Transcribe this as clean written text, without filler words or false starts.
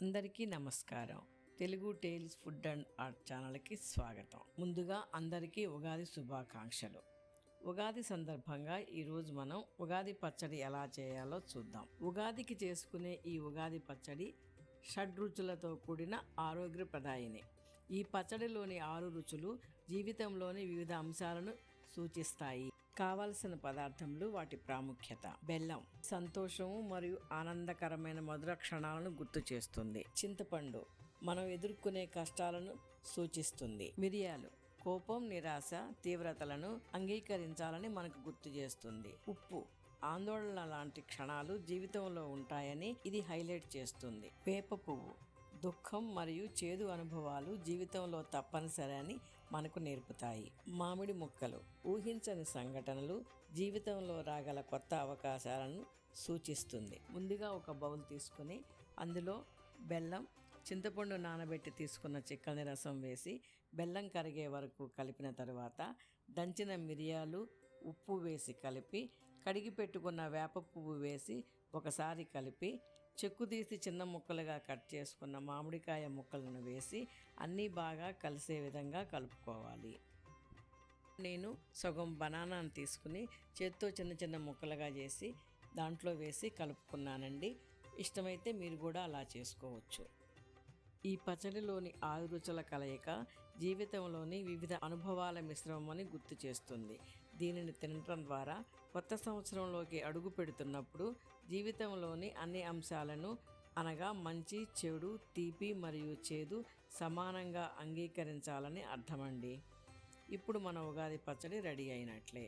అందరికీ నమస్కారం. Telugu tales food and art ఛానల్కి స్వాగతం. ముందుగా అందరికీ ఉగాది శుభాకాంక్షలు. ఉగాది సందర్భంగా ఈరోజు మనం ఉగాది పచ్చడి ఎలా చేయాలో చూద్దాం. ఉగాదికి చేసుకునే ఈ ఉగాది పచ్చడి షడ్రుచులతో కూడిన ఆరోగ్యప్రదాయిని. ఈ పచ్చడిలోని 6 రుచులు జీవితంలోని వివిధ అంశాలను సూచిస్తాయి. కావలసిన పదార్థములు, వాటి ప్రాముఖ్యత. బెల్లం సంతోషము మరియు ఆనందకరమైన మధుర క్షణాలను గుర్తు చేస్తుంది. చింతపండు మనం ఎదుర్కొనే కష్టాలను సూచిస్తుంది. మిరియాలు కోపం, నిరాశ, తీవ్రతలను అంగీకరించాలని మనకు గుర్తు చేస్తుంది. ఉప్పు ఆందోళన లాంటి క్షణాలు జీవితంలో ఉంటాయని ఇది హైలైట్ చేస్తుంది. వేప పువ్వు దుఃఖం మరియు చేదు అనుభవాలు జీవితంలో తప్పనిసరి అని మనకు నేర్పుతాయి. మామిడి ముక్కలు ఊహించని సంఘటనలు జీవితంలో రాగల కొత్త అవకాశాలను సూచిస్తుంది. ముందుగా ఒక బౌల్ తీసుకుని అందులో బెల్లం, చింతపండు నానబెట్టి తీసుకున్న చిక్కని రసం వేసి బెల్లం కరిగే వరకు కలిపిన తర్వాత దంచిన మిరియాలు, ఉప్పు వేసి కలిపి కడిగి పెట్టుకున్న వేప పువ్వు వేసి ఒకసారి కలిపి చెక్కు తీసి చిన్న ముక్కలుగా కట్ చేసుకున్న మామిడికాయ ముక్కలను వేసి అన్నీ బాగా కలిసే విధంగా కలుపుకోవాలి. నేను సగం బనానాను తీసుకుని చేత్తో చిన్న చిన్న ముక్కలుగా చేసి దాంట్లో వేసి కలుపుకున్నానండి. ఇష్టమైతే మీరు కూడా అలా చేసుకోవచ్చు. ఈ పచ్చడిలోని 6 రుచుల కలయిక జీవితంలోని వివిధ అనుభవాల మిశ్రమమని గుర్తు చేస్తుంది. దీనిని తినటం ద్వారా కొత్త సంవత్సరంలోకి అడుగు పెడుతున్నప్పుడు జీవితంలోని అన్ని అంశాలను అనగా మంచి, చెడు, తీపి మరియు చేదు సమానంగా అంగీకరించాలని అర్థమండి. ఇప్పుడు మన ఉగాది పచ్చడి రెడీ అయినట్లే.